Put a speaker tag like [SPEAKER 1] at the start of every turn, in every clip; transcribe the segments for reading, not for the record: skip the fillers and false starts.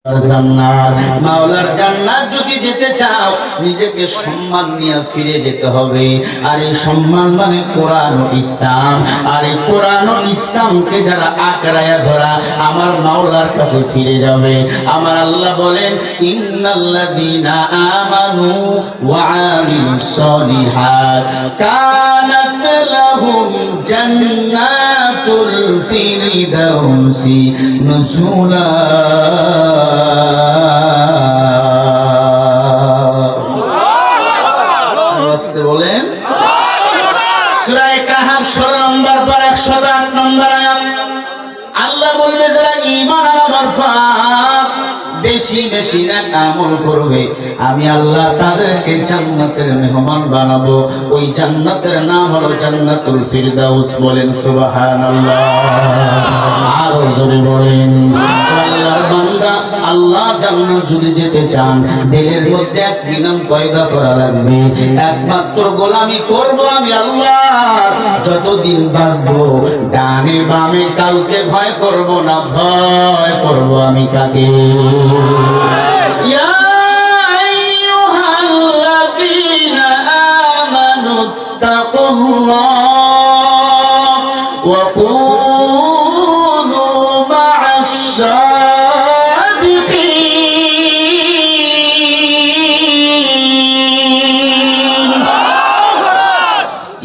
[SPEAKER 1] জান্নাত মাওলার জান্নাত যদি যেতে চাও নিজেকে সম্মান নিয়ে ফিরে যেতে হবে। আর এই সম্মান মানে কোরআন ও ইসলাম। আর এই কোরআন ও ইসলামকে যারা আঁকড়ায়া ধরা আমার মাওলার কাছে ফিরে যাবে। আমার আল্লাহ বলেন ইন্নাল্লাযীনা আমানু ওয়া আমিলুস সলিহাত কানাত লাহুম জান্নাতুল ফিরদাউসি নুজুলা। বলেন সূরা কাহফ 16 নম্বর পারা 108 নম্বর আয়াত। আল্লাহ বলবে যারা ঈমান আনার পর বেশি বেশি না আমল করবে আমি আল্লাহ তাদেরকে জান্নাতের মেহমান বানাবো। ওই জান্নাতের নাম হলো জান্নাতুল ফিরদাউস। বলেন সুবহানাল্লাহ। আরো জোরে বলেন আল্লাহর বান্দা আল্লাহ জান্নাত যদি যেতে চান দিলের মধ্যে এক বিনাম পয়দা করা লাগবে। একমাত্র গোলামি করব আমি আল্লাহ যতদিন বাঁচবো। ডানে বামে কাউকে ভয় করব না, ভয় করব আমি কাকে? ইয়া আইয়ুহাল্লাযীনা আমানু তাকুল্লাহ ওয়া কুনু মা'আস সাদিকিন।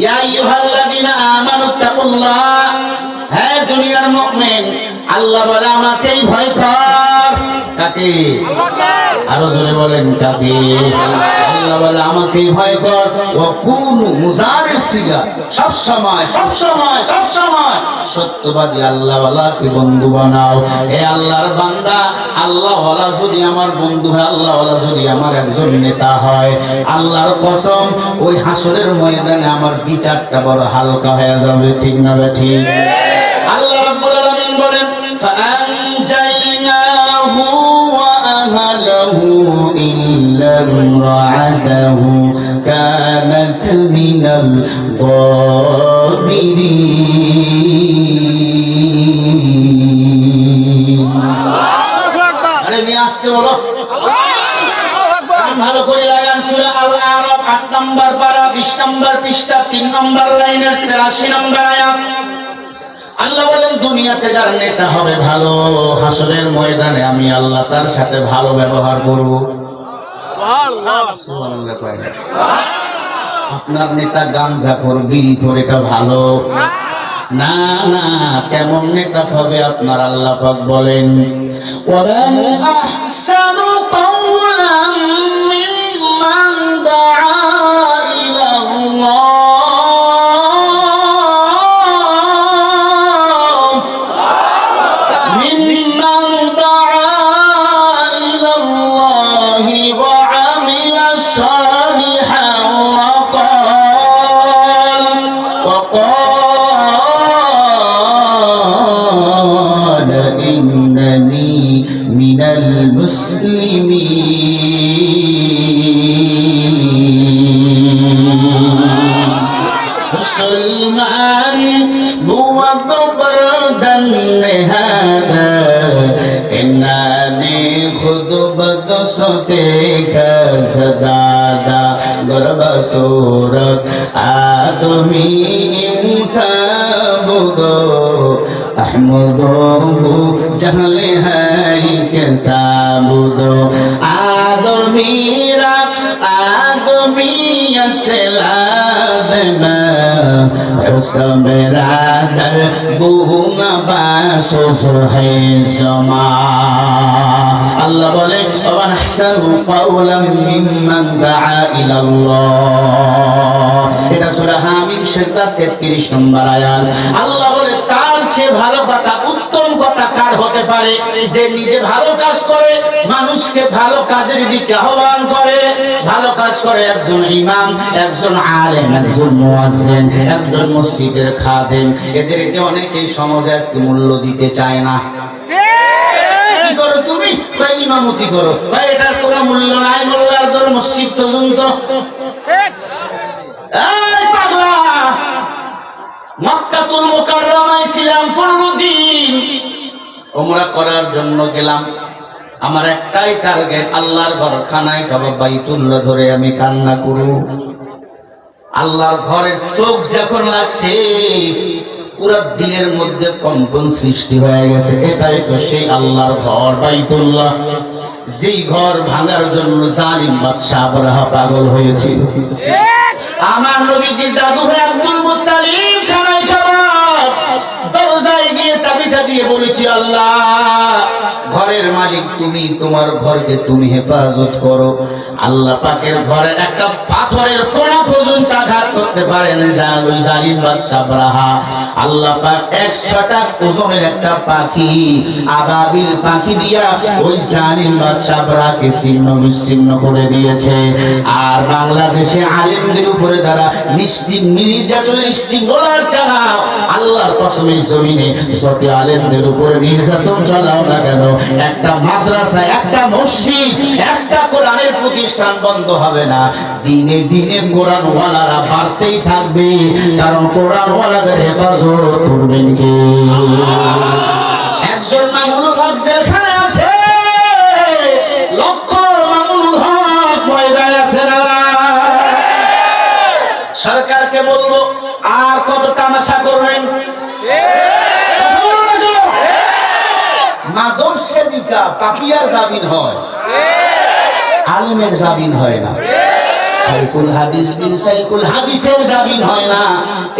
[SPEAKER 1] ইয়া আইয়ুহাল্লাযীনা আমানু তাকুল্লাহ, হে দুনিয়ার মুমিন আল্লাহ বলে আমাকেই ভয় কর। কাকে? আরো জোরে বলেন কাকে? আল্লাহ বলে আমাকেই ভয় কর। ওয়া কুনু মুজারির সিগা, সব সময় সব সময় সব সময় সত্যবাদী আল্লাহওয়ালাকে বন্ধু বানাও। এ আল্লাহর বান্দা আল্লাহওয়ালা যদি আমার বন্ধু হয়, আল্লাহওয়ালা যদি আমার একজন নেতা হয়, আল্লাহর কসম ওই হাসরের ময়দানে আমার বিচারটা বড় হালকা হয়ে যাবে। ঠিক না ঠিক? আল্লাহ রাব্বুল আলামিন বলেন فأنجيناه وأهله إلا امرأته كانت من الغابرين। আরে নিয়ে আসতে বলো ভালো করে লাগান। সূরা আল আরাফ 8 নম্বর পারা 20 নম্বর পৃষ্ঠা 3 নম্বর লাইনের 83 নম্বর আয়াত। আল্লাহ বলেন দুনিয়াতে যার নেতা হবে ভালো, হাসরের ময়দানে আমি আল্লাহ তার সাথে ভালো ব্যবহার করব। আপনার নেতা গাঞ্জাখোর বিড়িখোর এটা ভালো না? না, কেমন নেতা হবে আপনার আল্লাহ পাক বলেন ওয়ামান আহসানু কাওলাম মিম্মান দাআ ইলা আল্লাহ सूरत आदमी इंसाबुदो अहमदो जहले है के साबुदो आदमीरा आदमी असलादना उसमेरा दर बुना बासुस है समा। আল্লাহ বলে ওয়ামান আহসানু কাওলাম মিম্মান দাআ ইলা আল্লাহ। এটা সূরা হামিম সিজদা 33 নম্বর আয়াত। আল্লাহ বলে তার চেয়ে ভালো কথা, উত্তম কথা কার হতে পারে? যে নিজে ভালো কাজ করে, মানুষকে ভালো কাজের দিকে আহ্বান করে, ভালো কাজ করে। একজন ইমাম, একজন আলেম, একজন মুয়াজ্জিন, একজন মসজিদের খাদেম, এদেরকে অনেকেই সমাজে আজকে মূল্য দিতে চায় না। করো তুমি ভাই, ইমামতি করো ভাই, এটার কোনো মূল্য নাই। মোল্লার দল মসজিদ পর্যন্ত। এই পাগলা, মক্কাতুল মুকাররমায় ছিলাম 15 দিন, উমরা করার জন্য গেলাম। আমার একটাই টার্গেট, আল্লাহর ঘর খানায় কাবা বাইতুল্লাহ ধরে আমি কান্না করব। আল্লাহর ঘরের চোখ যখন লাগছে পুরো দিনের মধ্যে কম্পন সৃষ্টি হয়ে গেছে। এটাই তো সেই আল্লাহর ঘর বাইতুল্লাহ, যেই ঘর ভাঙার জন্য জালিম বাদশা আবরাহা পাগল হয়েছিল। আমার নবীজির দাদু ভাই আব্দুল মুত্তালিব খানায় কাবা দরজায় গিয়ে চাবিটা দিয়ে বলেছি, আল্লাহ ঘরের মালিক তুমি, তোমার ঘরকে তুমি হেফাজত করো। আল্লাহ পাকের ঘরের একটা পাথরের কোণা পর্যন্ত আঘাত করতে পারেন ওই জালিম বাদশা আবরাহা। আল্লাহ পাক 100টা ওজনের একটা পাখি, আবাবিল পাখি দিয়া ওই জালিম বাদশা আবরাহাকে ছিন্ন বিচ্ছিন্ন করে দিয়েছে। আর বাংলাদেশে আলেমদের উপরে যারা নির্যাতনের স্টিমরোলার চালাও, আল্লাহর কসম এই জমিনে যত আলেমদের উপরে নির্যাতন চালাও না কেন, একটা মাদ্রাসা, একটা মসজিদ, একটা কোরআনের প্রতিষ্ঠান বন্ধ হবে না। দিনে দিনে কোরআনওয়ালারা বাড়তেই থাকবে, কারণ কোরআনওয়ালাদের হেফাজত করবেন কে? একজন মামুনুল হক জেলখানে আছে, লক্ষ মামুনুল হক ময়দানে আছে না? সরকারকে বলবো আর কত তামাশা করবেন? মাদক সেবিকা পাপিয়ার জামিন হয়, আলেমের জামিন হয় না। সাইকুল হাদিস বিন সাইকুল হাদিসের জামিন হয় না,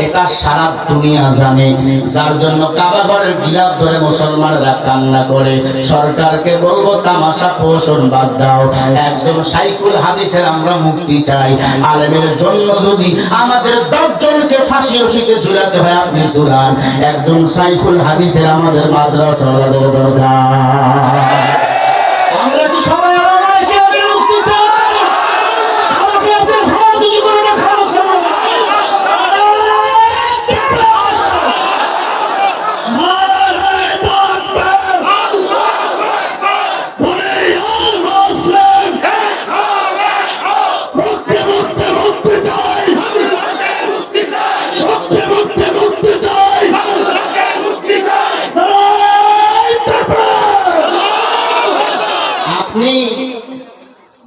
[SPEAKER 1] এটা সারা দুনিয়া জানে। যার জন্য কাবা ঘরের গিলাফ ধরে মুসলমানরা কান্না করে। সরকারকে বলবো তামাশা পোষণ বাদ দাও, একজন সাইকুল হাদিসের আমরা মুক্তি চাই। আলেমের জন্য যদি আমাদের 10 জনকে ফাঁসি রশিতে ঝুলাতে হয় আপনি ঝুলান, একজন সাইকুল হাদিসের আমাদের মাদ্রাসাওয়ালাদের দরকার। আমরা কি সবাই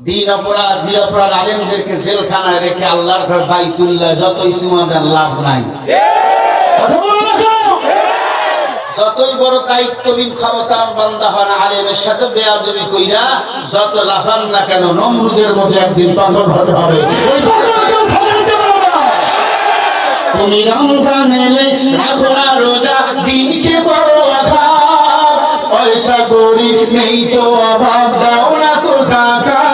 [SPEAKER 1] দিন অপরাধ নিরপরাধ আলেমদেরকে জেলখানায় রেখে আল্লাহর ঘর বাইতুল্লাহ যতই সুমাদার লাভ নাই। যতই বড় দায়িত্বহীন ক্ষমতার বান্দা হন, আলেমের সাথে বেয়াদবি কইরা যত লাফান না কেন, নমরুদের মতো একদিন পাগল হতে হবে। তুমি রমজান এলে রাখো না রোজা, দিনকে করো আঘাত, পয়সা গরিব নেই তো অভাব, দাও না তো যাকাত।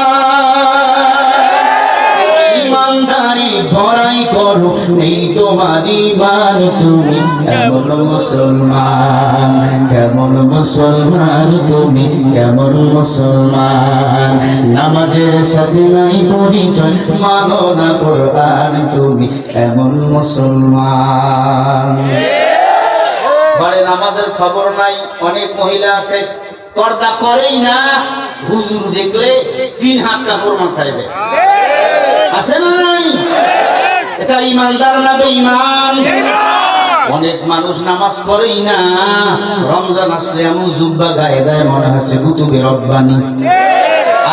[SPEAKER 1] ইমানদারি ভরাই করো, নেই তোমার ঈমান, তুমি কেমন মুসলমান, কেমন মুসলমান, তুমি কেমন মুসলমান। নামাজের সাথে নাই পরিচয়, মানো না কোরআন, তুমি এমন মুসলমান। ঘরে নামাজের খবর নাই, অনেক মহিলা আছে পর্দা করেই না, হুজুর দেখলে 3 হাত কাপড় মাথায় দেয়, আছে না নাই? এটা ইমানদার না বেঈমান? অনেক মানুষ নামাজ পড়েই না, রমজান আসলে এমন জুব্বা গায়ে দেয় মনে হচ্ছে কুতুবে রব্বানি,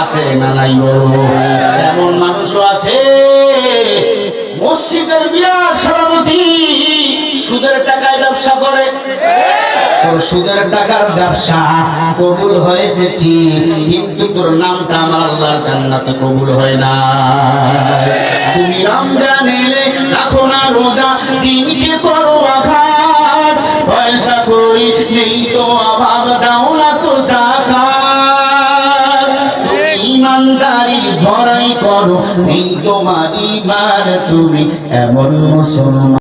[SPEAKER 1] আছে না নাই? এমন মানুষও আছে। মসজিদের বিরাট সভাপতি সুদের টাকায় ব্যবসা করে, তোর সুদের টাকার ব্যবসা কবুল হয়েছে ঠিক, কিন্তু তোর নামটা আমার আল্লাহর জান্নাতে কবুল হয় না। তুমি রমজান এলে রাখো না রোজা, দিনকে করো আঘাত, পয়সা করি নেই তো অভাব, দাও না তো যাকাত। তুমি ইমানদারি ভরাই করো, নেই তোমার ঈমান, তুমি এমন মুসলমান।